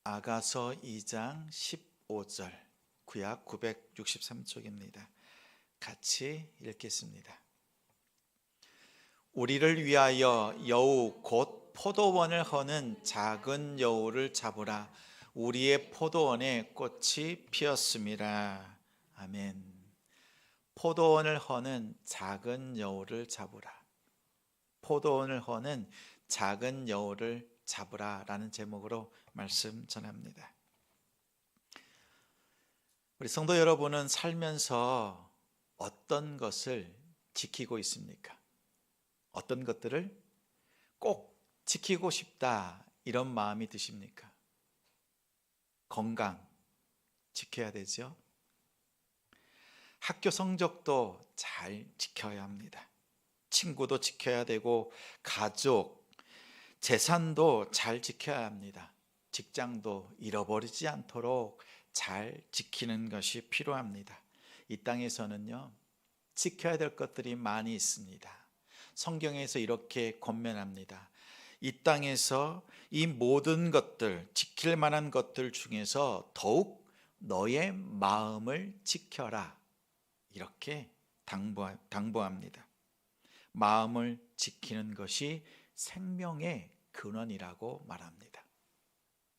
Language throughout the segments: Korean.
아가서 2장 15절, 구약 963쪽입니다. 같이 읽겠습니다. 우리를 위하여 여우 곧 포도원을 허는 작은 여우를 잡으라. 우리의 포도원에 꽃이 피었음이라. 아멘. 포도원을 허는 작은 여우를 잡으라. 포도원을 허는 작은 여우를 잡으라 라는 제목으로 말씀 전합니다. 우리 성도 여러분은 살면서 어떤 것을 지키고 있습니까? 어떤 것들을 꼭 지키고 싶다 이런 마음이 드십니까? 건강 지켜야 되죠. 학교 성적도 잘 지켜야 합니다. 친구도 지켜야 되고 가족, 재산도 잘 지켜야 합니다. 직장도 잃어버리지 않도록 잘 지키는 것이 필요합니다. 이 땅에서는요, 지켜야 될 것들이 많이 있습니다. 성경에서 이렇게 권면합니다. 이 땅에서 이 모든 것들, 지킬 만한 것들 중에서 더욱 너의 마음을 지켜라. 이렇게 당부합니다. 마음을 지키는 것이 생명의 근원이라고 말합니다.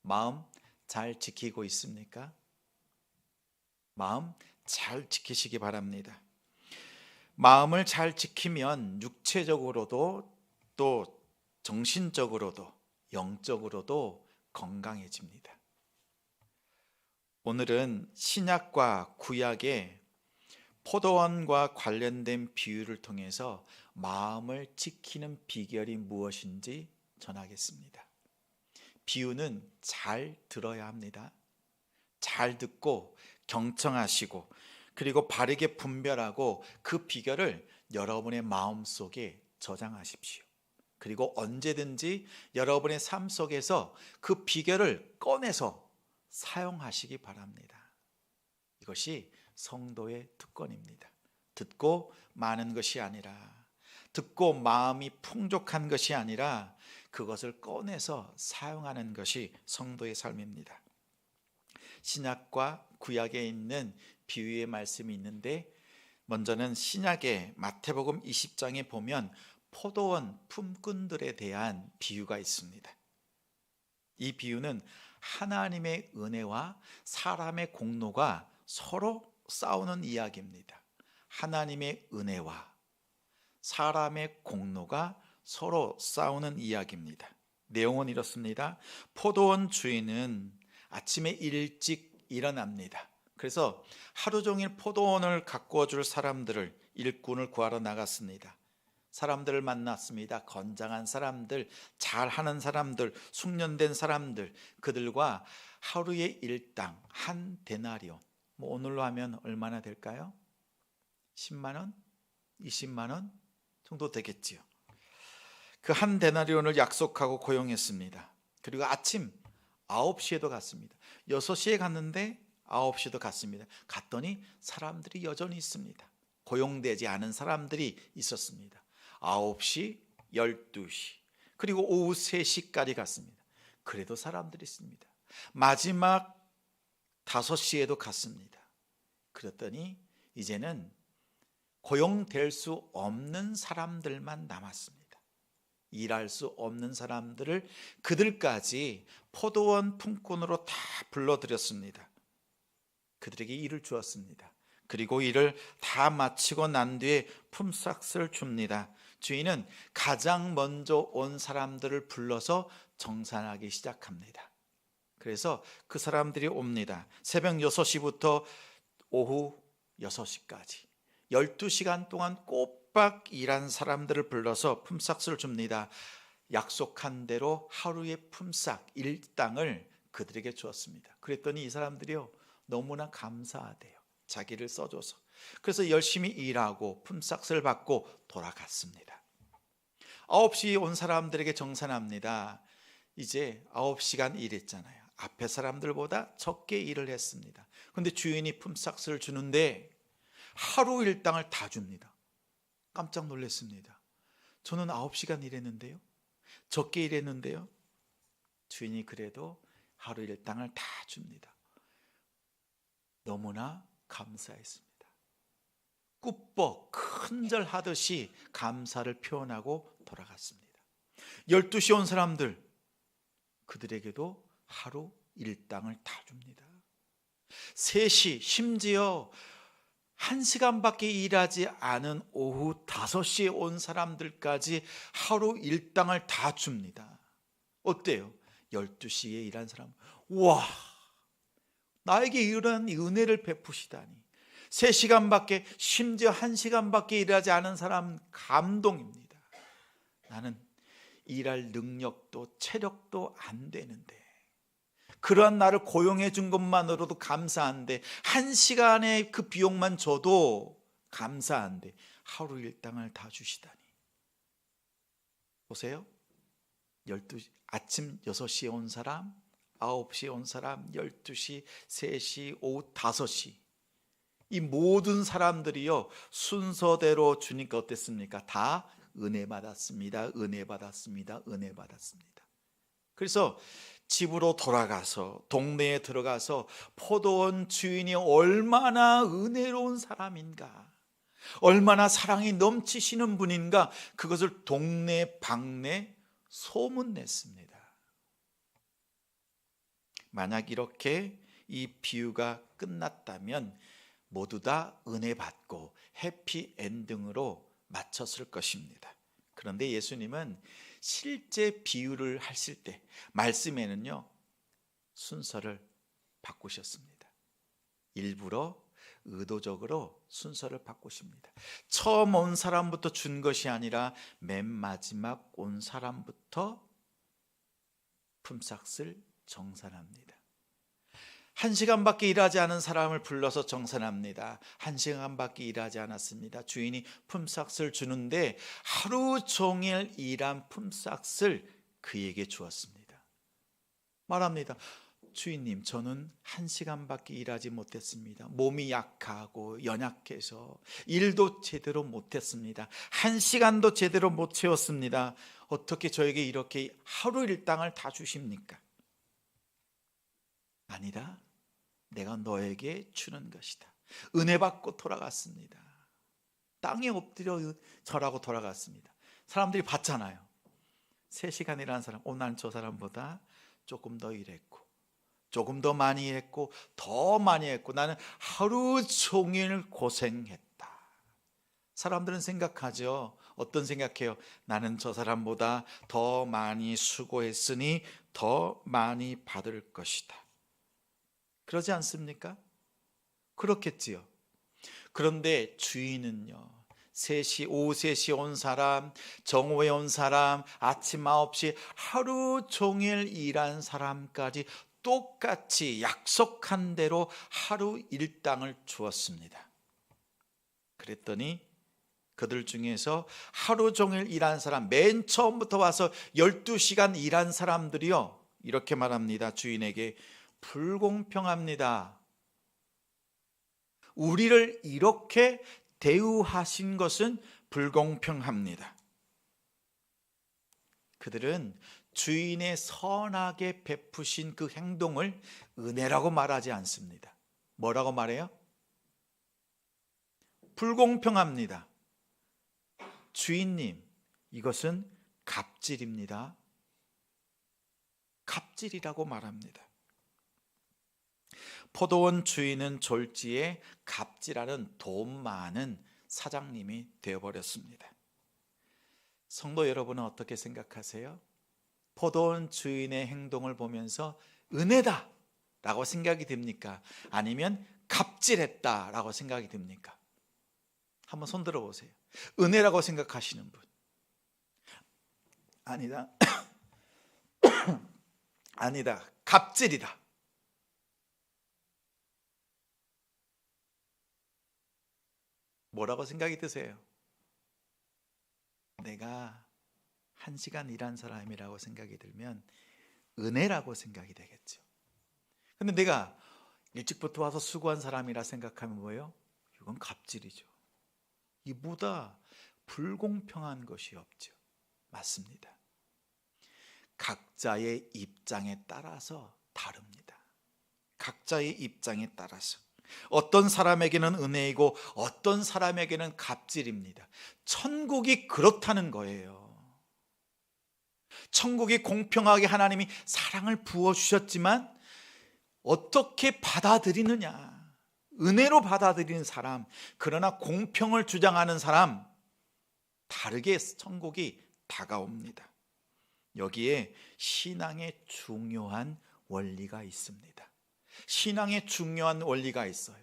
마음 잘 지키고 있습니까? 마음 잘 지키시기 바랍니다. 마음을 잘 지키면 육체적으로도 또 정신적으로도 영적으로도 건강해집니다. 오늘은 신약과 구약의 포도원과 관련된 비유를 통해서 마음을 지키는 비결이 무엇인지 전하겠습니다. 비유는 잘 들어야 합니다. 잘 듣고 경청하시고 그리고 바르게 분별하고 그 비결을 여러분의 마음속에 저장하십시오. 그리고 언제든지 여러분의 삶 속에서 그 비결을 꺼내서 사용하시기 바랍니다. 이것이 성도의 특권입니다. 듣고 마는 것이 아니라, 듣고 마음이 풍족한 것이 아니라 그것을 꺼내서 사용하는 것이 성도의 삶입니다. 신약과 구약에 있는 비유의 말씀이 있는데, 먼저는 신약의 마태복음 20장에 보면 포도원 품꾼들에 대한 비유가 있습니다. 이 비유는 하나님의 은혜와 사람의 공로가 서로 싸우는 이야기입니다. 하나님의 은혜와 사람의 공로가 서로 싸우는 이야기입니다. 내용은 이렇습니다. 포도원 주인은 아침에 일찍 일어납니다. 그래서 하루 종일 포도원을 가꾸어 줄 사람들을, 일꾼을 구하러 나갔습니다. 사람들을 만났습니다. 건장한 사람들, 잘하는 사람들, 숙련된 사람들, 그들과 하루의 일당 한 데나리온, 오늘로 하면 얼마나 될까요? 10만 원? 20만 원 정도 되겠지요. 그 한 데나리온을 약속하고 고용했습니다. 그리고 아침 9시에도 갔습니다. 6시에 갔는데 9시도 갔습니다. 갔더니 사람들이 여전히 있습니다. 고용되지 않은 사람들이 있었습니다. 9시, 12시, 그리고 오후 3시까지 갔습니다. 그래도 사람들이 있습니다. 마지막 5시에도 갔습니다. 그랬더니 이제는 고용될 수 없는 사람들만 남았습니다. 일할 수 없는 사람들을, 그들까지 포도원 품꾼으로 다 불러들였습니다. 그들에게 일을 주었습니다. 그리고 일을 다 마치고 난 뒤에 품삯을 줍니다. 주인은 가장 먼저 온 사람들을 불러서 정산하기 시작합니다. 그래서 그 사람들이 옵니다. 새벽 6시부터 오후 6시까지 12시간 동안 꼬박 일한 사람들을 불러서 품삯을 줍니다. 약속한 대로 하루의 품삯 일당을 그들에게 주었습니다. 그랬더니 이 사람들이요, 너무나 감사하대요. 자기를 써줘서. 그래서 열심히 일하고 품삯을 받고 돌아갔습니다. 9시에 온 사람들에게 정산합니다. 이제 9시간 일했잖아요. 앞에 사람들보다 적게 일을 했습니다. 그런데 주인이 품삯을 주는데 하루 일당을 다 줍니다. 깜짝 놀랐습니다. 저는 9시간 일했는데요, 적게 일했는데요. 주인이 그래도 하루 일당을 다 줍니다. 너무나 감사했습니다. 꾸벅 큰절 하듯이 감사를 표현하고 돌아갔습니다. 12시에 온 사람들, 그들에게도 하루 일당을 다 줍니다. 3시, 심지어 1시간밖에 일하지 않은 오후 5시에 온 사람들까지 하루 일당을 다 줍니다. 어때요? 12시에 일한 사람, 와, 나에게 이런 은혜를 베푸시다니. 3시간밖에, 심지어 1시간밖에 일하지 않은 사람 감동입니다. 나는 일할 능력도 체력도 안 되는데, 그러한 나를 고용해 준 것만으로도 감사한데, 1시간의 그 비용만 줘도 감사한데 하루 일당을 다 주시다니. 보세요. 아침 6시에 온 사람, 9시에 온 사람, 12시, 3시, 오후 5시, 이 모든 사람들이요, 순서대로 주니까 어땠습니까? 다 은혜 받았습니다. 은혜 받았습니다. 은혜 받았습니다. 그래서 집으로 돌아가서, 동네에 들어가서 포도원 주인이 얼마나 은혜로운 사람인가, 얼마나 사랑이 넘치시는 분인가, 그것을 동네 방네 소문냈습니다. 만약 이렇게 이 비유가 끝났다면 모두 다 은혜 받고 해피엔딩으로 마쳤을 것입니다. 그런데 예수님은 실제 비유를 하실 때 말씀에는요, 순서를 바꾸셨습니다. 일부러 의도적으로 순서를 바꾸십니다. 처음 온 사람부터 준 것이 아니라 맨 마지막 온 사람부터 품삯을 정산합니다. 1시간밖에 일하지 않은 사람을 불러서 정산합니다. 1시간밖에 일하지 않았습니다. 주인이 품삯을 주는데 하루 종일 일한 품삯을 그에게 주었습니다. 말합니다. 주인님, 저는 1시간밖에 일하지 못했습니다. 몸이 약하고 연약해서 일도 제대로 못했습니다. 1시간도 제대로 못 채웠습니다. 어떻게 저에게 이렇게 하루 일당을 다 주십니까? 아니다. 내가 너에게 주는 것이다. 은혜 받고 돌아갔습니다. 땅에 엎드려 절하고 돌아갔습니다. 사람들이 봤잖아요. 3시간 일하는 사람, 나는 저 사람보다 조금 더 일했고, 조금 더 많이 했고, 더 많이 했고, 나는 하루 종일 고생했다. 사람들은 생각하죠. 어떤 생각해요? 나는 저 사람보다 더 많이 수고했으니 더 많이 받을 것이다. 그러지 않습니까? 그렇겠지요. 그런데 주인은요, 3시, 오후 3시에 온 사람, 정오에 온 사람, 아침 9시 하루 종일 일한 사람까지 똑같이 약속한 대로 하루 일당을 주었습니다. 그랬더니 그들 중에서 하루 종일 일한 사람, 맨 처음부터 와서 12시간 일한 사람들이요, 이렇게 말합니다. 주인에게, 불공평합니다. 우리를 이렇게 대우하신 것은 불공평합니다. 그들은 주인의 선하게 베푸신 그 행동을 은혜라고 말하지 않습니다. 뭐라고 말해요? 불공평합니다. 주인님, 이것은 갑질입니다. 갑질이라고 말합니다. 포도원 주인은 졸지에 갑질하는 돈 많은 사장님이 되어버렸습니다. 성도 여러분은 어떻게 생각하세요? 포도원 주인의 행동을 보면서 은혜다 라고 생각이 듭니까? 아니면 갑질했다 라고 생각이 듭니까? 한번 손 들어보세요. 은혜라고 생각하시는 분. 아니다. 아니다. 갑질이다. 뭐라고 생각이 드세요? 내가 1시간 일한 사람이라고 생각이 들면 은혜라고 생각이 되겠죠. 근데 내가 일찍부터 와서 수고한 사람이라 생각하면 뭐예요? 이건 갑질이죠. 이보다 불공평한 것이 없죠. 맞습니다. 각자의 입장에 따라서 다릅니다. 각자의 입장에 따라서 어떤 사람에게는 은혜이고 어떤 사람에게는 갑질입니다. 천국이 그렇다는 거예요. 천국이 공평하게 하나님이 사랑을 부어주셨지만 어떻게 받아들이느냐, 은혜로 받아들이는 사람, 그러나 공평을 주장하는 사람, 다르게 천국이 다가옵니다. 여기에 신앙의 중요한 원리가 있습니다. 신앙의 중요한 원리가 있어요.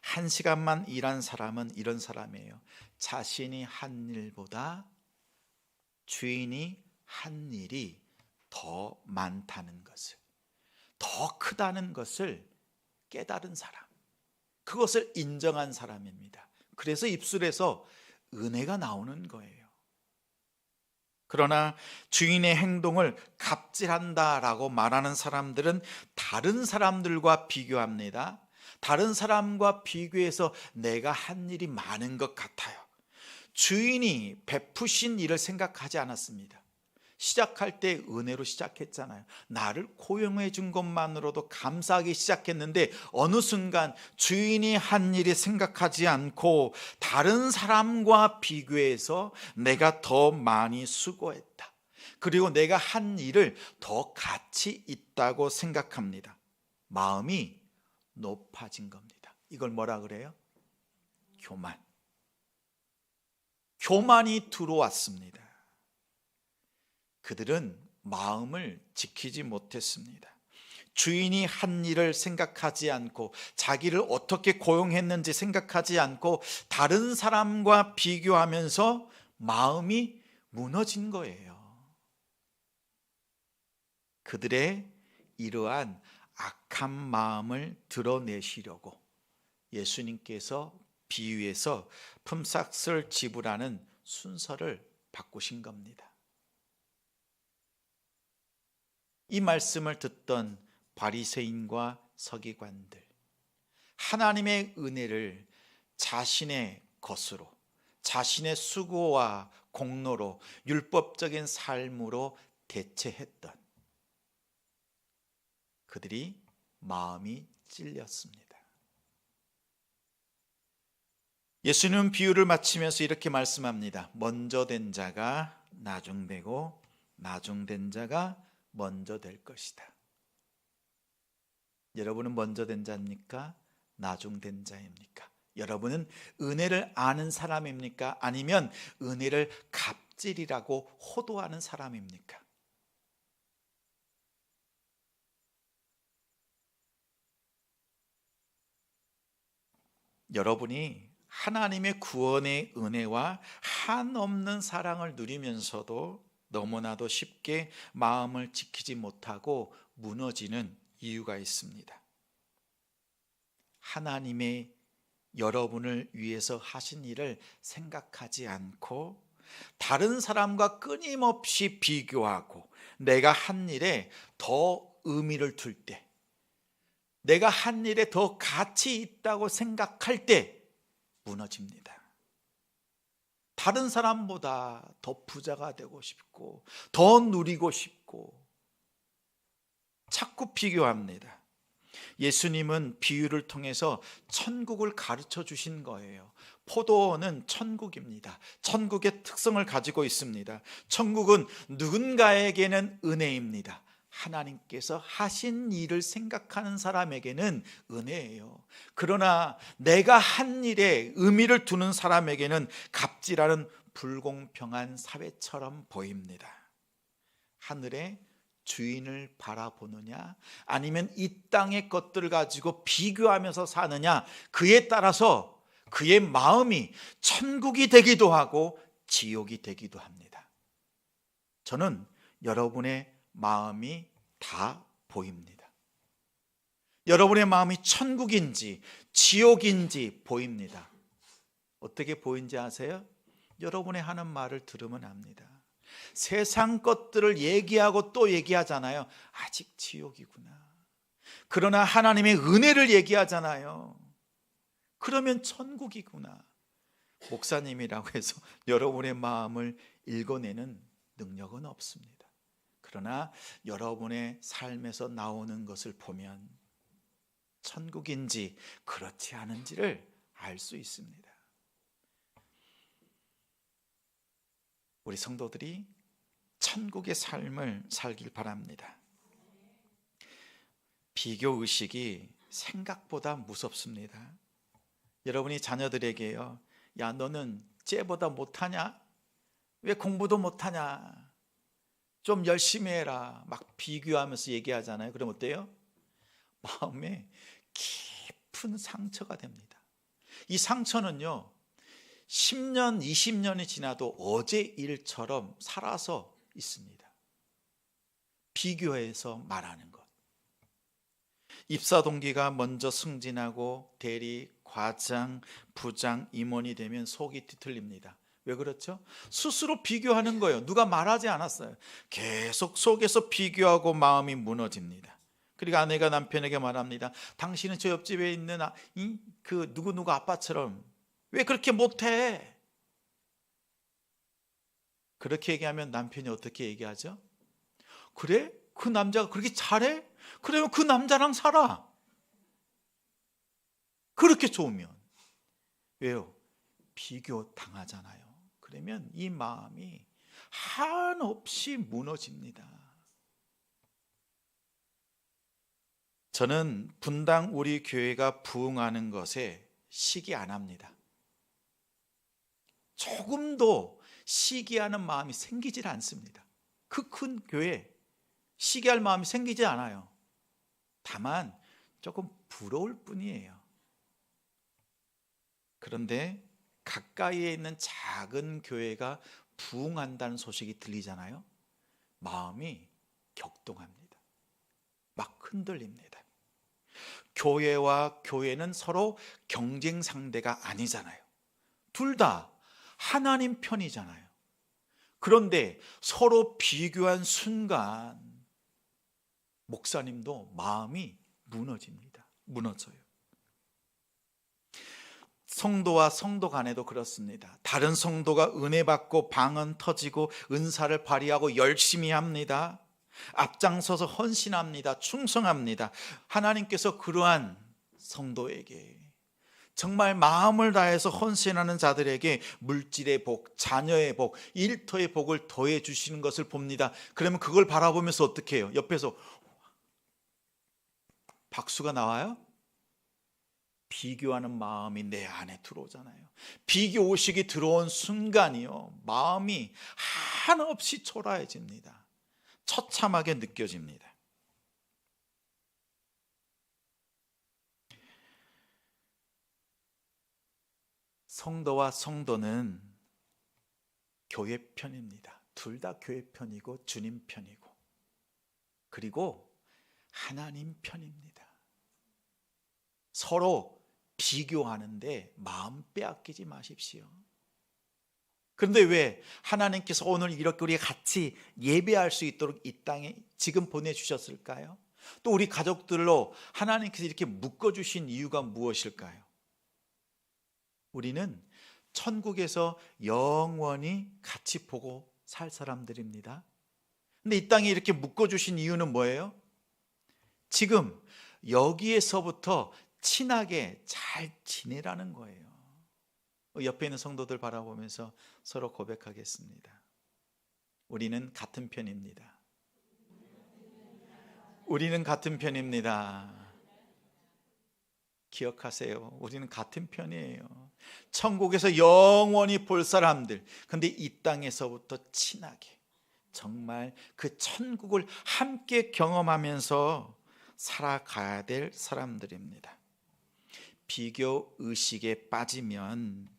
1시간만 일한 사람은 이런 사람이에요. 자신이 한 일보다 주인이 한 일이 더 많다는 것을, 더 크다는 것을 깨달은 사람, 그것을 인정한 사람입니다. 그래서 입술에서 은혜가 나오는 거예요. 그러나 주인의 행동을 갑질한다라고 말하는 사람들은 다른 사람들과 비교합니다. 다른 사람과 비교해서 내가 한 일이 많은 것 같아요. 주인이 베푸신 일을 생각하지 않았습니다. 시작할 때 은혜로 시작했잖아요. 나를 고용해 준 것만으로도 감사하게 시작했는데 어느 순간 주인이 한 일이 생각하지 않고 다른 사람과 비교해서 내가 더 많이 수고했다, 그리고 내가 한 일을 더 가치 있다고 생각합니다. 마음이 높아진 겁니다. 이걸 뭐라 그래요? 교만. 교만이 들어왔습니다. 그들은 마음을 지키지 못했습니다. 주인이 한 일을 생각하지 않고 자기를 어떻게 고용했는지 생각하지 않고 다른 사람과 비교하면서 마음이 무너진 거예요. 그들의 이러한 악한 마음을 드러내시려고 예수님께서 비유해서 품삯을 지불하는 순서를 바꾸신 겁니다. 이 말씀을 듣던 바리새인과 서기관들, 하나님의 은혜를 자신의 것으로, 자신의 수고와 공로로, 율법적인 삶으로 대체했던 그들이 마음이 찔렸습니다. 예수님은 비유를 마치면서 이렇게 말씀합니다. 먼저 된 자가 나중되고 나중된 자가 먼저 될 것이다. 여러분은 먼저 된 자입니까? 나중된 자입니까? 여러분은 은혜를 아는 사람입니까? 아니면 은혜를 갑질이라고 호도하는 사람입니까? 여러분이 하나님의 구원의 은혜와 한없는 사랑을 누리면서도 너무나도 쉽게 마음을 지키지 못하고 무너지는 이유가 있습니다. 하나님의 여러분을 위해서 하신 일을 생각하지 않고 다른 사람과 끊임없이 비교하고 내가 한 일에 더 의미를 둘 때, 내가 한 일에 더 가치 있다고 생각할 때 무너집니다. 다른 사람보다 더 부자가 되고 싶고 더 누리고 싶고 자꾸 비교합니다. 예수님은 비유를 통해서 천국을 가르쳐 주신 거예요. 포도원은 천국입니다. 천국의 특성을 가지고 있습니다. 천국은 누군가에게는 은혜입니다. 하나님께서 하신 일을 생각하는 사람에게는 은혜예요. 그러나 내가 한 일에 의미를 두는 사람에게는 갑질하는 불공평한 사회처럼 보입니다. 하늘의 주인을 바라보느냐 아니면 이 땅의 것들을 가지고 비교하면서 사느냐, 그에 따라서 그의 마음이 천국이 되기도 하고 지옥이 되기도 합니다. 저는 여러분의 마음이 다 보입니다. 여러분의 마음이 천국인지 지옥인지 보입니다. 어떻게 보이는지 아세요? 여러분의 하는 말을 들으면 압니다. 세상 것들을 얘기하고 또 얘기하잖아요. 아직 지옥이구나. 그러나 하나님의 은혜를 얘기하잖아요. 그러면 천국이구나. 목사님이라고 해서 여러분의 마음을 읽어내는 능력은 없습니다. 그러나 여러분의 삶에서 나오는 것을 보면 천국인지 그렇지 않은지를 알 수 있습니다. 우리 성도들이 천국의 삶을 살길 바랍니다. 비교 의식이 생각보다 무섭습니다. 여러분이 자녀들에게요, 야 너는 쟤보다 못하냐? 왜 공부도 못하냐? 좀 열심히 해라 막 비교하면서 얘기하잖아요. 그럼 어때요? 마음에 깊은 상처가 됩니다. 이 상처는요 10년, 20년이 지나도 어제 일처럼 살아서 있습니다. 비교해서 말하는 것. 입사 동기가 먼저 승진하고 대리, 과장, 부장, 임원이 되면 속이 뒤틀립니다. 왜 그렇죠? 스스로 비교하는 거예요. 누가 말하지 않았어요. 계속 속에서 비교하고 마음이 무너집니다. 그리고 아내가 남편에게 말합니다. 당신은 저 옆집에 있는 그 누구누구 아빠처럼 왜 그렇게 못해? 그렇게 얘기하면 남편이 어떻게 얘기하죠? 그래? 그 남자가 그렇게 잘해? 그러면 그 남자랑 살아. 그렇게 좋으면. 왜요? 비교 당하잖아요. 그러면 이 마음이 한없이 무너집니다. 저는 분당 우리 교회가 부흥하는 것에 시기 안 합니다. 조금도 시기하는 마음이 생기질 않습니다. 그 큰 교회 시기할 마음이 생기지 않아요. 다만 조금 부러울 뿐이에요. 그런데 가까이에 있는 작은 교회가 부흥한다는 소식이 들리잖아요. 마음이 격동합니다. 막 흔들립니다. 교회와 교회는 서로 경쟁 상대가 아니잖아요. 둘 다 하나님 편이잖아요. 그런데 서로 비교한 순간 목사님도 마음이 무너집니다. 무너져요. 성도와 성도 간에도 그렇습니다. 다른 성도가 은혜 받고 방언 터지고 은사를 발휘하고 열심히 합니다. 앞장서서 헌신합니다. 충성합니다. 하나님께서 그러한 성도에게 정말 마음을 다해서 헌신하는 자들에게 물질의 복, 자녀의 복, 일터의 복을 더해 주시는 것을 봅니다. 그러면 그걸 바라보면서 어떻게 해요? 옆에서 박수가 나와요? 비교하는 마음이 내 안에 들어오잖아요. 비교 의식이 들어온 순간이요, 마음이 한없이 초라해집니다. 처참하게 느껴집니다. 성도와 성도는 교회 편입니다. 둘 다 교회 편이고 주님 편이고, 그리고 하나님 편입니다. 서로 비교하는데 마음 빼앗기지 마십시오. 그런데 왜 하나님께서 오늘 이렇게 우리가 같이 예배할 수 있도록 이 땅에 지금 보내주셨을까요? 또 우리 가족들로 하나님께서 이렇게 묶어주신 이유가 무엇일까요? 우리는 천국에서 영원히 같이 보고 살 사람들입니다. 근데 이 땅에 이렇게 묶어주신 이유는 뭐예요? 지금 여기에서부터 친하게 잘 지내라는 거예요. 옆에 있는 성도들 바라보면서 서로 고백하겠습니다. 우리는 같은 편입니다. 우리는 같은 편입니다. 기억하세요. 우리는 같은 편이에요. 천국에서 영원히 볼 사람들, 근데 이 땅에서부터 친하게 정말 그 천국을 함께 경험하면서 살아가야 될 사람들입니다. 비교 의식에 빠지면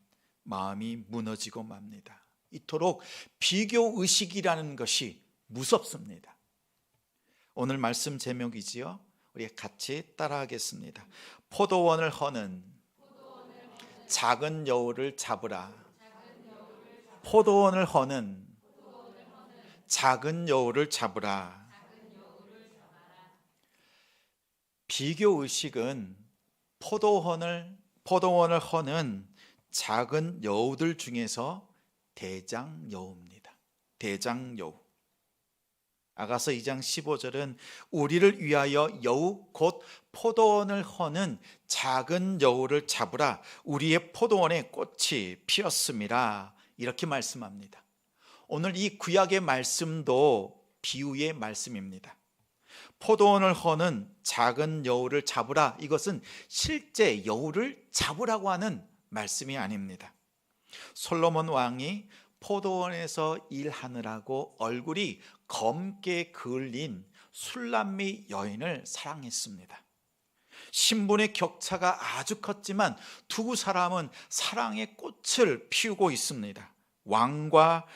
마음이 무너지고 맙니다. 이토록 비교 의식이라는 것이 무섭습니다. 오늘 말씀 제목이지요. 우리 같이 따라하겠습니다. 포도원을 허는 작은 여우를 잡으라. 포도원을 허는 작은 여우를 잡으라. 비교 의식은 포도원을 허는 작은 여우들 중에서 대장 여우입니다. 대장 여우. 아가서 2장 15절은 우리를 위하여 여우 곧 포도원을 허는 작은 여우를 잡으라. 우리의 포도원에 꽃이 피었음이라. 이렇게 말씀합니다. 오늘 이 구약의 말씀도 비유의 말씀입니다. 포도원을 허는 작은 여우를 잡으라. 이것은 실제 여우를 잡으라고 하는 말씀이 아닙니다. 솔로몬 왕이 포도원에서 일하느라고 얼굴이 검게 그을린 술람미 여인을 사랑했습니다. 신분의 격차가 아주 컸지만 두 사람은 사랑의 꽃을 피우고 있습니다. 왕과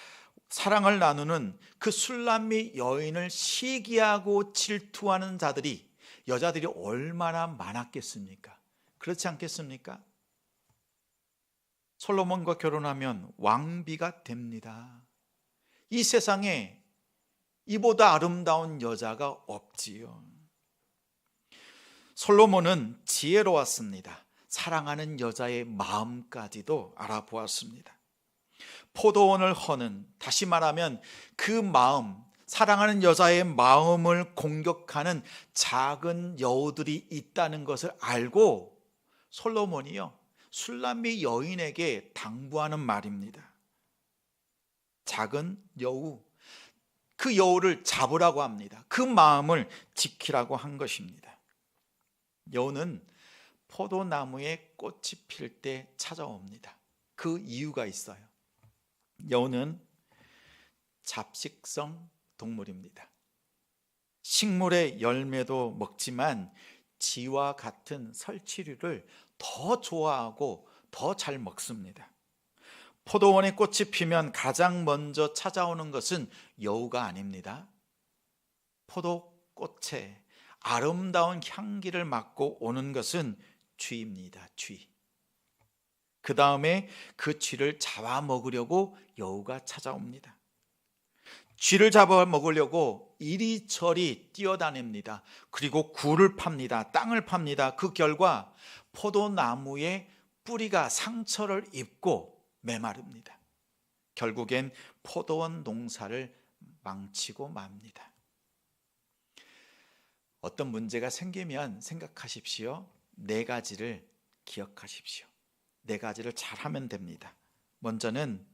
사랑을 나누는 그 술람미 여인을 시기하고 질투하는 자들이, 여자들이 얼마나 많았겠습니까? 그렇지 않겠습니까? 솔로몬과 결혼하면 왕비가 됩니다. 이 세상에 이보다 아름다운 여자가 없지요. 솔로몬은 지혜로웠습니다. 사랑하는 여자의 마음까지도 알아보았습니다. 포도원을 허는, 다시 말하면 그 마음, 사랑하는 여자의 마음을 공격하는 작은 여우들이 있다는 것을 알고 솔로몬이요, 술람미 여인에게 당부하는 말입니다. 작은 여우, 그 여우를 잡으라고 합니다. 그 마음을 지키라고 한 것입니다. 여우는 포도나무에 꽃이 필 때 찾아옵니다. 그 이유가 있어요. 여우는 잡식성 동물입니다. 식물의 열매도 먹지만 지와 같은 설치류를 더 좋아하고 더 잘 먹습니다. 포도원에 꽃이 피면 가장 먼저 찾아오는 것은 여우가 아닙니다. 포도꽃에 아름다운 향기를 맡고 오는 것은 쥐입니다. 쥐. 그 다음에 그 쥐를 잡아먹으려고 여우가 찾아옵니다. 쥐를 잡아먹으려고 이리저리 뛰어다닙니다. 그리고 굴을 팝니다. 땅을 팝니다. 그 결과 포도나무의 뿌리가 상처를 입고 메마릅니다. 결국엔 포도원 농사를 망치고 맙니다. 어떤 문제가 생기면 생각하십시오. 네 가지를 기억하십시오. 네 가지를 잘하면 됩니다. 먼저는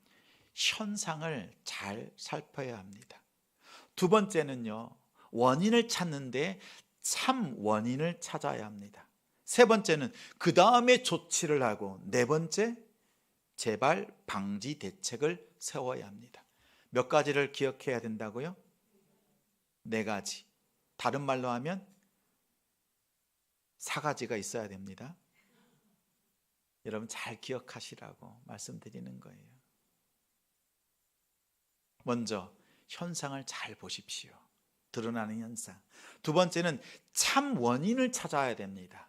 현상을 잘 살펴야 합니다. 두 번째는요, 원인을 찾는데 참 원인을 찾아야 합니다. 세 번째는 그 다음에 조치를 하고, 네 번째, 재발 방지 대책을 세워야 합니다. 몇 가지를 기억해야 된다고요? 네 가지. 다른 말로 하면 4가지가 있어야 됩니다. 여러분 잘 기억하시라고 말씀드리는 거예요. 먼저 현상을 잘 보십시오. 드러나는 현상. 두 번째는 참 원인을 찾아야 됩니다.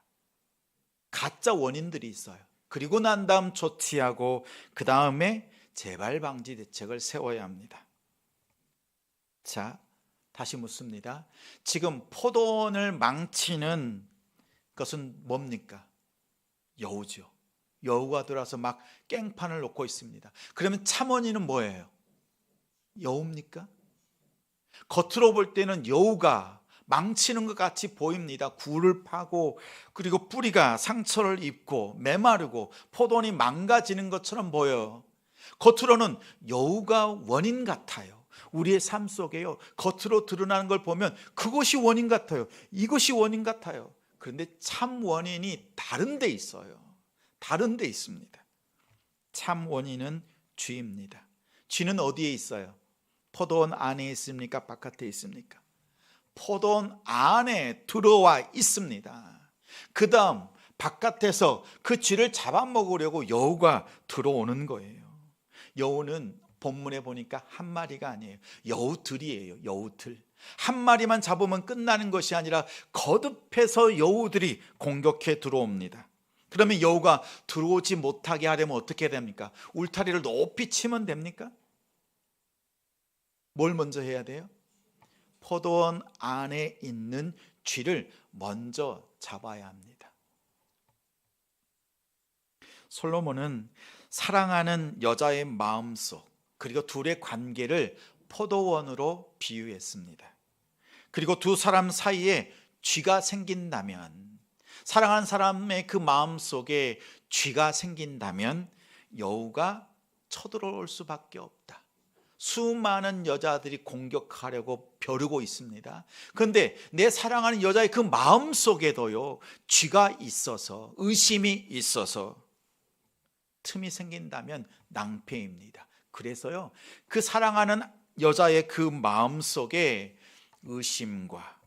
가짜 원인들이 있어요. 그리고 난 다음 조치하고 그 다음에 재발 방지 대책을 세워야 합니다. 자, 다시 묻습니다. 지금 포도원을 망치는 것은 뭡니까? 여우죠. 여우가 들어와서 막 깽판을 놓고 있습니다. 그러면 참 원인은 뭐예요? 여우입니까? 겉으로 볼 때는 여우가 망치는 것 같이 보입니다. 굴을 파고 그리고 뿌리가 상처를 입고 메마르고 포도원이 망가지는 것처럼 보여요. 겉으로는 여우가 원인 같아요. 우리의 삶 속에요, 겉으로 드러나는 걸 보면 그것이 원인 같아요. 이것이 원인 같아요. 그런데 참 원인이 다른 데 있어요. 다른 데 있습니다. 참 원인은 쥐입니다. 쥐는 어디에 있어요? 포도원 안에 있습니까? 바깥에 있습니까? 포도원 안에 들어와 있습니다. 그 다음 바깥에서 그 쥐를 잡아먹으려고 여우가 들어오는 거예요. 여우는 본문에 보니까 한 마리가 아니에요. 여우들이에요. 여우들. 한 마리만 잡으면 끝나는 것이 아니라 거듭해서 여우들이 공격해 들어옵니다. 그러면 여우가 들어오지 못하게 하려면 어떻게 됩니까? 울타리를 높이 치면 됩니까? 뭘 먼저 해야 돼요? 포도원 안에 있는 쥐를 먼저 잡아야 합니다. 솔로몬은 사랑하는 여자의 마음속, 그리고 둘의 관계를 포도원으로 비유했습니다. 그리고 두 사람 사이에 쥐가 생긴다면, 사랑하는 사람의 그 마음속에 쥐가 생긴다면 여우가 쳐들어올 수밖에 없다. 수많은 여자들이 공격하려고 벼르고 있습니다. 그런데 내 사랑하는 여자의 그 마음속에도요, 쥐가 있어서, 의심이 있어서 틈이 생긴다면 낭패입니다. 그래서요, 그 사랑하는 여자의 그 마음속에 의심과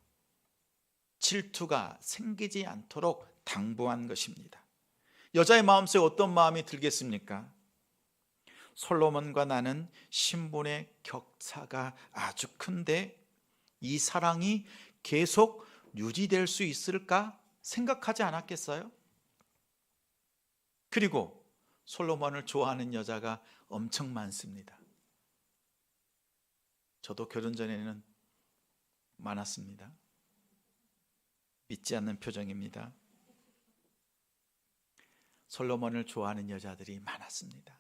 질투가 생기지 않도록 당부한 것입니다. 여자의 마음속에 어떤 마음이 들겠습니까? 솔로몬과 나는 신분의 격차가 아주 큰데 이 사랑이 계속 유지될 수 있을까 생각하지 않았겠어요? 그리고 솔로몬을 좋아하는 여자가 엄청 많습니다. 저도 결혼 전에는 많았습니다. 믿지 않는 표정입니다. 솔로몬을 좋아하는 여자들이 많았습니다.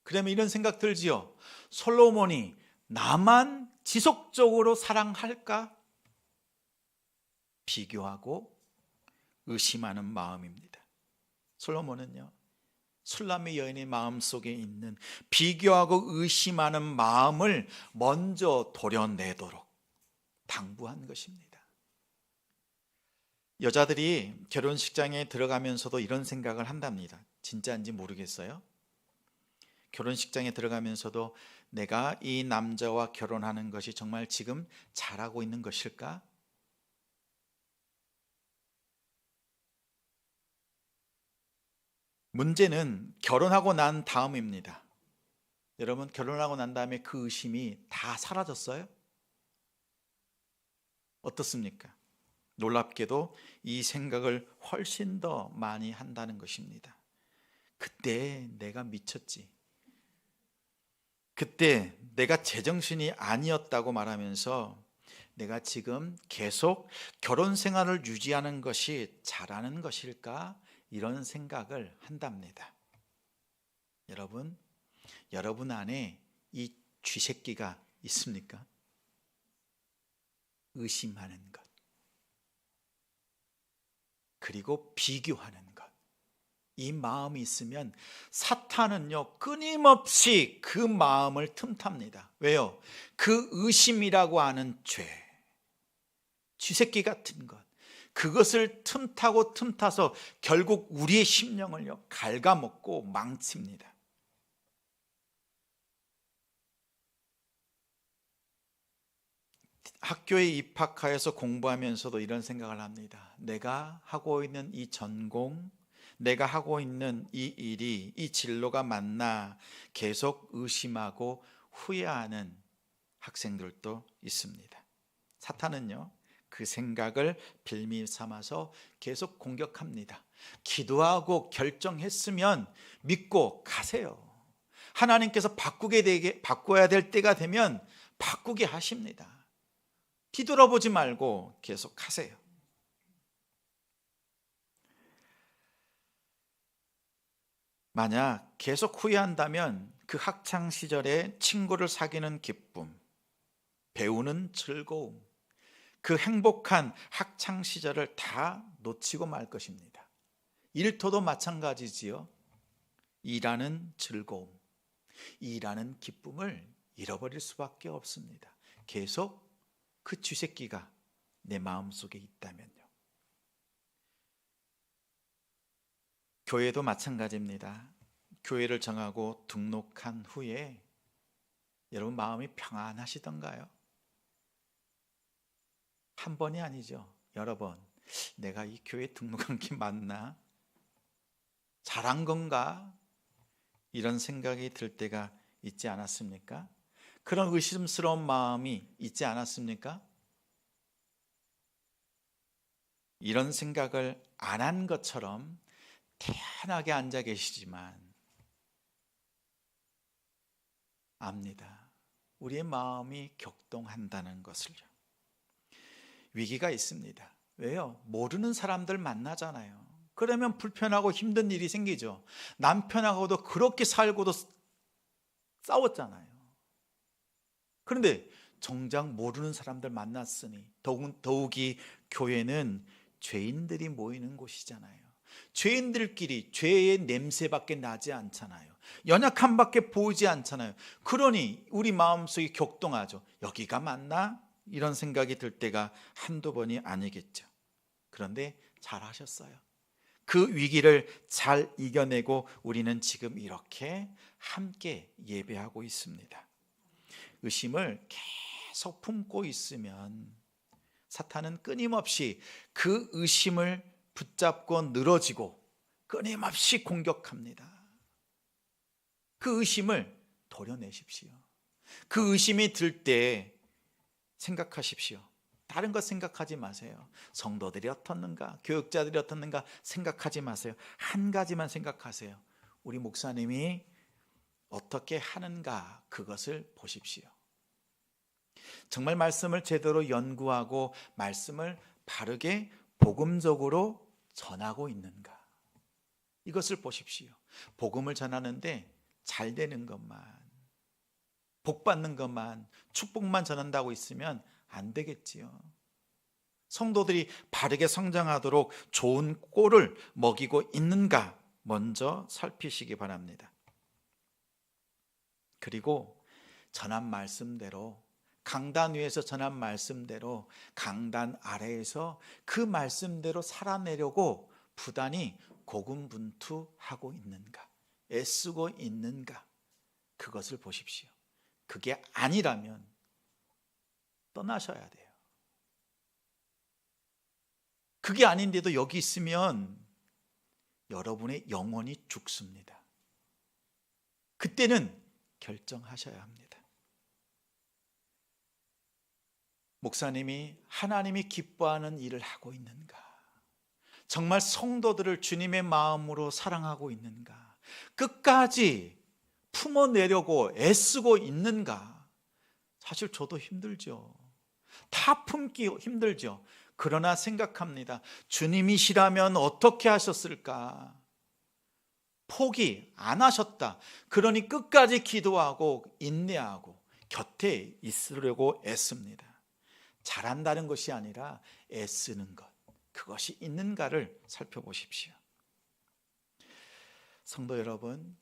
그러면 이런 생각 들지요. 솔로몬이 나만 지속적으로 사랑할까? 비교하고 의심하는 마음입니다. 솔로몬은요, 술람의 여인의 마음속에 있는 비교하고 의심하는 마음을 먼저 도려내도록 당부한 것입니다. 여자들이 결혼식장에 들어가면서도 이런 생각을 한답니다. 진짜인지 모르겠어요. 결혼식장에 들어가면서도 내가 이 남자와 결혼하는 것이 정말 지금 잘하고 있는 것일까? 문제는 결혼하고 난 다음입니다. 여러분, 결혼하고 난 다음에 그 의심이 다 사라졌어요? 어떻습니까? 놀랍게도 이 생각을 훨씬 더 많이 한다는 것입니다. 그때 내가 미쳤지. 그때 내가 제정신이 아니었다고 말하면서 내가 지금 계속 결혼 생활을 유지하는 것이 잘하는 것일까? 이런 생각을 한답니다. 여러분 안에 이 쥐새끼가 있습니까? 의심하는 것, 그리고 비교하는 것, 이 마음이 있으면 사탄은요, 끊임없이 그 마음을 틈탑니다. 왜요? 그 의심이라고 하는 죄, 쥐새끼 같은 것, 그것을 틈타고 틈타서 결국 우리의 심령을요, 갉아먹고 망칩니다. 학교에 입학하여서 공부하면서도 이런 생각을 합니다. 내가 하고 있는 이 전공, 내가 하고 있는 이 일이, 이 진로가 맞나 계속 의심하고 후회하는 학생들도 있습니다. 사탄은요, 그 생각을 빌미 삼아서 계속 공격합니다. 기도하고 결정했으면 믿고 가세요. 하나님께서 바꿔야 될 때가 되면 바꾸게 하십니다. 뒤돌아보지 말고 계속 하세요. 만약 계속 후회한다면 그 학창 시절에 친구를 사귀는 기쁨, 배우는 즐거움, 그 행복한 학창 시절을 다 놓치고 말 것입니다. 일터도 마찬가지지요. 일하는 즐거움, 일하는 기쁨을 잃어버릴 수밖에 없습니다. 계속 그 쥐새끼가 내 마음속에 있다면요. 교회도 마찬가지입니다. 교회를 정하고 등록한 후에 여러분 마음이 평안하시던가요? 한 번이 아니죠. 여러 번. 내가 이 교회에 등록한 게 맞나? 잘한 건가? 이런 생각이 들 때가 있지 않았습니까? 그런 의심스러운 마음이 있지 않았습니까? 이런 생각을 안 한 것처럼 태연하게 앉아 계시지만 압니다. 우리의 마음이 격동한다는 것을요. 위기가 있습니다. 왜요? 모르는 사람들 만나잖아요. 그러면 불편하고 힘든 일이 생기죠. 남편하고도 그렇게 살고도 싸웠잖아요. 그런데 정작 모르는 사람들 만났으니 더욱이 교회는 죄인들이 모이는 곳이잖아요. 죄인들끼리 죄의 냄새밖에 나지 않잖아요. 연약함밖에 보이지 않잖아요. 그러니 우리 마음속이 격동하죠. 여기가 맞나? 이런 생각이 들 때가 한두 번이 아니겠죠. 그런데 잘하셨어요. 그 위기를 잘 이겨내고 우리는 지금 이렇게 함께 예배하고 있습니다. 의심을 계속 품고 있으면 사탄은 끊임없이 그 의심을 붙잡고 늘어지고 끊임없이 공격합니다. 그 의심을 도려내십시오. 그 의심이 들 때 생각하십시오. 다른 것 생각하지 마세요. 성도들이 어떻는가, 교육자들이 어떻는가 생각하지 마세요. 한 가지만 생각하세요. 우리 목사님이 어떻게 하는가, 그것을 보십시오. 정말 말씀을 제대로 연구하고 말씀을 바르게 복음적으로 전하고 있는가, 이것을 보십시오. 복음을 전하는데 잘 되는 것만, 복 받는 것만, 축복만 전한다고 있으면 안 되겠지요. 성도들이 바르게 성장하도록 좋은 꼴을 먹이고 있는가 먼저 살피시기 바랍니다. 그리고 전한 말씀대로, 강단 위에서 전한 말씀대로 강단 아래에서 그 말씀대로 살아내려고 부단히 고군분투하고 있는가, 애쓰고 있는가, 그것을 보십시오. 그게 아니라면 떠나셔야 돼요. 그게 아닌데도 여기 있으면 여러분의 영혼이 죽습니다. 그때는 결정하셔야 합니다. 목사님이 하나님이 기뻐하는 일을 하고 있는가? 정말 성도들을 주님의 마음으로 사랑하고 있는가? 끝까지 품어내려고 애쓰고 있는가? 사실 저도 힘들죠. 다 품기 힘들죠. 그러나 생각합니다. 주님이시라면 어떻게 하셨을까? 포기 안 하셨다. 그러니 끝까지 기도하고 인내하고 곁에 있으려고 애씁니다. 잘한다는 것이 아니라 애쓰는 것, 그것이 있는가를 살펴보십시오. 성도 여러분,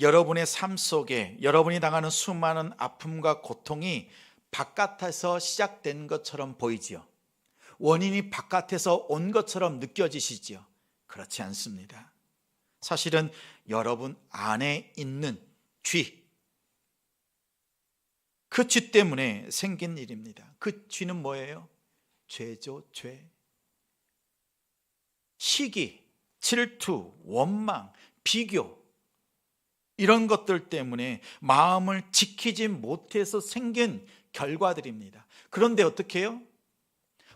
여러분의 삶 속에 여러분이 당하는 수많은 아픔과 고통이 바깥에서 시작된 것처럼 보이지요. 원인이 바깥에서 온 것처럼 느껴지시지요. 그렇지 않습니다. 사실은 여러분 안에 있는 죄, 그 죄 때문에 생긴 일입니다. 그 죄는 뭐예요? 죄죠, 죄. 시기, 질투, 원망, 비교, 이런 것들 때문에 마음을 지키지 못해서 생긴 결과들입니다. 그런데 어떻게 해요?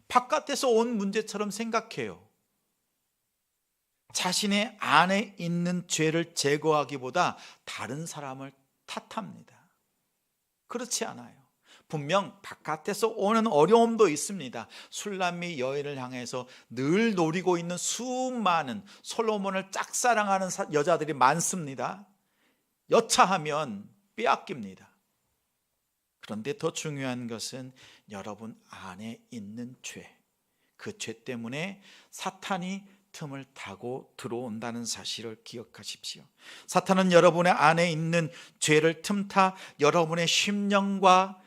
바깥에서 온 문제처럼 생각해요. 자신의 안에 있는 죄를 제거하기보다 다른 사람을 탓합니다. 그렇지 않아요. 분명 바깥에서 오는 어려움도 있습니다. 술람미 여인을 향해서 늘 노리고 있는 수많은, 솔로몬을 짝사랑하는 여자들이 많습니다. 여차하면 빼앗깁니다. 그런데 더 중요한 것은 여러분 안에 있는 죄, 그 죄 때문에 사탄이 틈을 타고 들어온다는 사실을 기억하십시오. 사탄은 여러분의 안에 있는 죄를 틈타 여러분의 심령과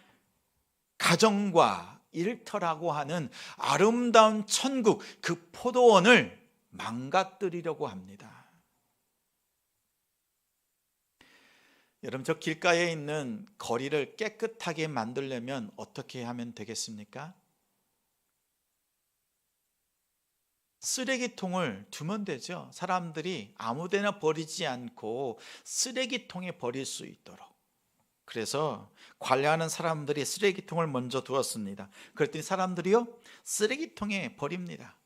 가정과 일터라고 하는 아름다운 천국, 그 포도원을 망가뜨리려고 합니다. 여러분, 저 길가에 있는 거리를 깨끗하게 만들려면 어떻게 하면 되겠습니까? 쓰레기통을 두면 되죠. 사람들이 아무데나 버리지 않고 쓰레기통에 버릴 수 있도록. 그래서 관리하는 사람들이 쓰레기통을 먼저 두었습니다. 그랬더니 사람들이요, 쓰레기통에 버립니다.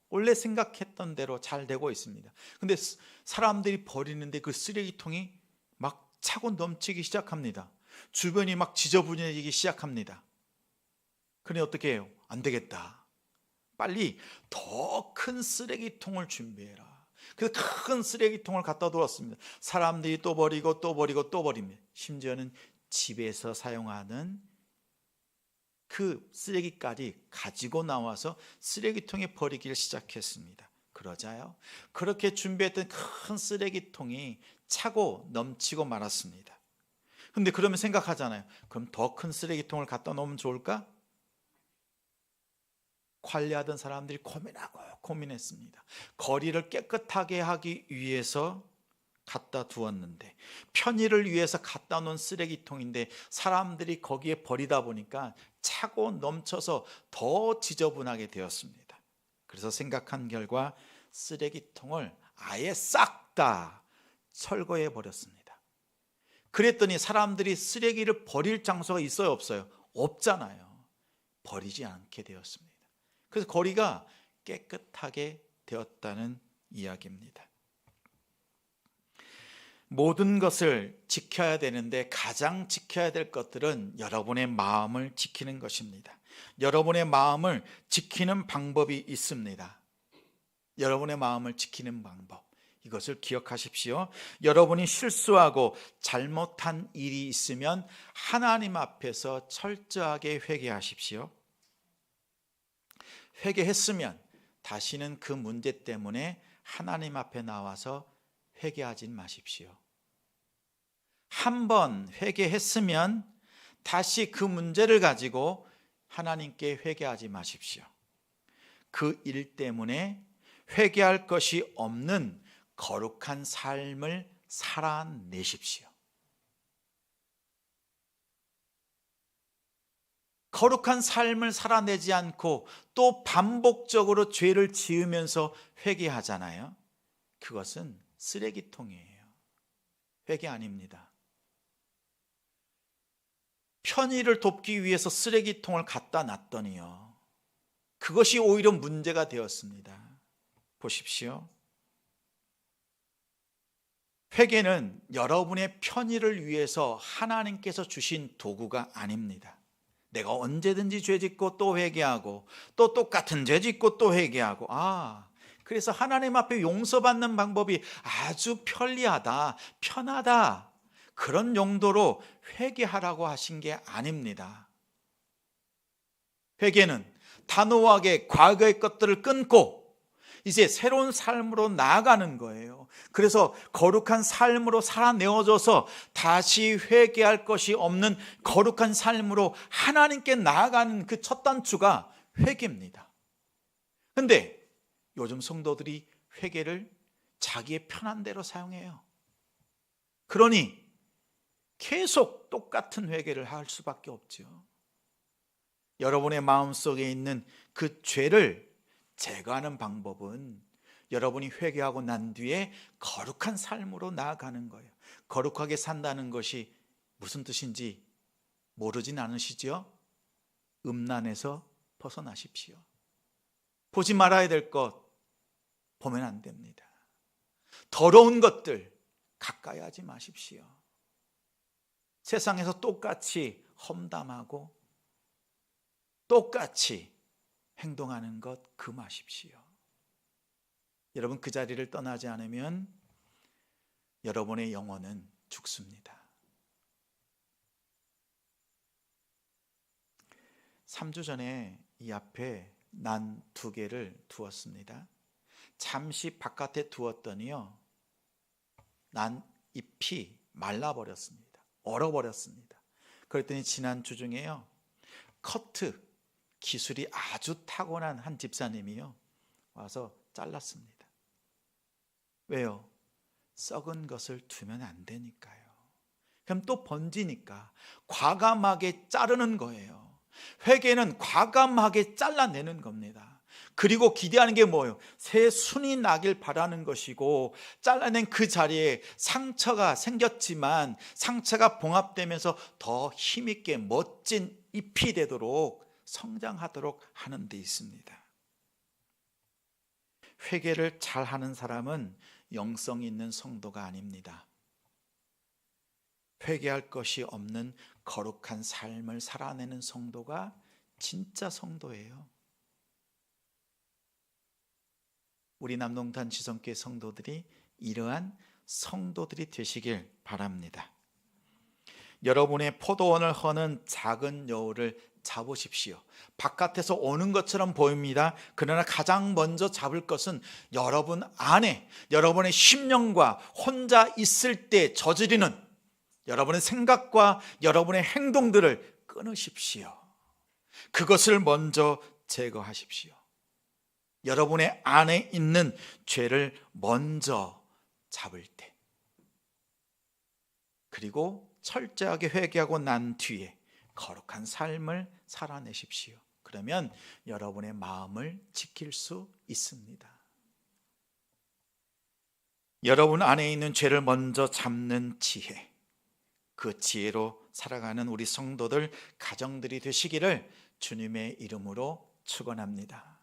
원래 생각했던 대로 잘 되고 있습니다. 근데 사람들이 버리는데 그 쓰레기통이 막 차고 넘치기 시작합니다. 주변이 막 지저분해지기 시작합니다. 그러니 어떻게 해요? 안 되겠다. 빨리 더 큰 쓰레기통을 준비해라. 그래서 큰 쓰레기통을 갖다 두었습니다. 사람들이 또 버리고 또 버리고 또 버립니다. 심지어는 집에서 사용하는 그 쓰레기까지 가지고 나와서 쓰레기통에 버리기를 시작했습니다. 그러자요, 그렇게 준비했던 큰 쓰레기통이 차고 넘치고 말았습니다. 근데 그러면 생각하잖아요. 그럼 더 큰 쓰레기통을 갖다 놓으면 좋을까? 관리하던 사람들이 고민하고 고민했습니다. 거리를 깨끗하게 하기 위해서 갖다 두었는데, 편의를 위해서 갖다 놓은 쓰레기통인데 사람들이 거기에 버리다 보니까 차고 넘쳐서 더 지저분하게 되었습니다. 그래서 생각한 결과 쓰레기통을 아예 싹 다 철거해 버렸습니다. 그랬더니 사람들이 쓰레기를 버릴 장소가 있어요, 없어요? 없잖아요. 버리지 않게 되었습니다. 그래서 거리가 깨끗하게 되었다는 이야기입니다. 모든 것을 지켜야 되는데 가장 지켜야 될 것들은 여러분의 마음을 지키는 것입니다. 여러분의 마음을 지키는 방법이 있습니다. 여러분의 마음을 지키는 방법, 이것을 기억하십시오. 여러분이 실수하고 잘못한 일이 있으면 하나님 앞에서 철저하게 회개하십시오. 회개했으면 다시는 그 문제 때문에 하나님 앞에 나와서 회개하지 마십시오. 한번 회개했으면 다시 그 문제를 가지고 하나님께 회개하지 마십시오. 그 일 때문에 회개할 것이 없는 거룩한 삶을 살아내십시오. 거룩한 삶을 살아내지 않고 또 반복적으로 죄를 지으면서 회개하잖아요. 그것은 쓰레기통이에요. 회개 아닙니다. 편의를 돕기 위해서 쓰레기통을 갖다 놨더니요, 그것이 오히려 문제가 되었습니다. 보십시오. 회개는 여러분의 편의를 위해서 하나님께서 주신 도구가 아닙니다. 내가 언제든지 죄 짓고 또 회개하고 또 똑같은 죄 짓고 또 회개하고, 그래서 하나님 앞에 용서받는 방법이 아주 편리하다, 편하다, 그런 용도로 회개하라고 하신 게 아닙니다. 회개는 단호하게 과거의 것들을 끊고 이제 새로운 삶으로 나아가는 거예요. 그래서 거룩한 삶으로 살아내어져서 다시 회개할 것이 없는 거룩한 삶으로 하나님께 나아가는 그 첫 단추가 회개입니다. 근데 요즘 성도들이 회개를 자기의 편한 대로 사용해요. 그러니 계속 똑같은 회개를 할 수밖에 없죠. 여러분의 마음속에 있는 그 죄를 제거하는 방법은 여러분이 회개하고 난 뒤에 거룩한 삶으로 나아가는 거예요. 거룩하게 산다는 것이 무슨 뜻인지 모르진 않으시죠? 음란에서 벗어나십시오. 보지 말아야 될 것 보면 안 됩니다. 더러운 것들 가까이 하지 마십시오. 세상에서 똑같이 험담하고 똑같이 행동하는 것 금하십시오. 여러분, 그 자리를 떠나지 않으면 여러분의 영혼은 죽습니다. 3주 전에 이 앞에 난 2개를 두었습니다. 잠시 바깥에 두었더니요, 난 잎이 말라버렸습니다. 얼어버렸습니다. 그랬더니 지난 주 중에요, 커트 기술이 아주 타고난 한 집사님이요, 와서 잘랐습니다. 왜요? 썩은 것을 두면 안 되니까요. 그럼 또 번지니까 과감하게 자르는 거예요. 회개는 과감하게 잘라내는 겁니다. 그리고 기대하는 게 뭐예요? 새 순이 나길 바라는 것이고, 잘라낸 그 자리에 상처가 생겼지만 상처가 봉합되면서 더 힘있게 멋진 잎이 되도록 성장하도록 하는 데 있습니다. 회개를 잘하는 사람은 영성이 있는 성도가 아닙니다. 회개할 것이 없는 거룩한 삶을 살아내는 성도가 진짜 성도예요. 우리 남동탄 지성교회 성도들이 이러한 성도들이 되시길 바랍니다. 여러분의 포도원을 허는 작은 여우를 잡으십시오. 바깥에서 오는 것처럼 보입니다. 그러나 가장 먼저 잡을 것은 여러분 안에, 여러분의 심령과 혼자 있을 때 저지르는 여러분의 생각과 여러분의 행동들을 끊으십시오. 그것을 먼저 제거하십시오. 여러분의 안에 있는 죄를 먼저 잡을 때, 그리고 철저하게 회개하고 난 뒤에 거룩한 삶을 살아내십시오. 그러면 여러분의 마음을 지킬 수 있습니다. 여러분 안에 있는 죄를 먼저 잡는 지혜, 그 지혜로 살아가는 우리 성도들, 가정들이 되시기를 주님의 이름으로 축원합니다.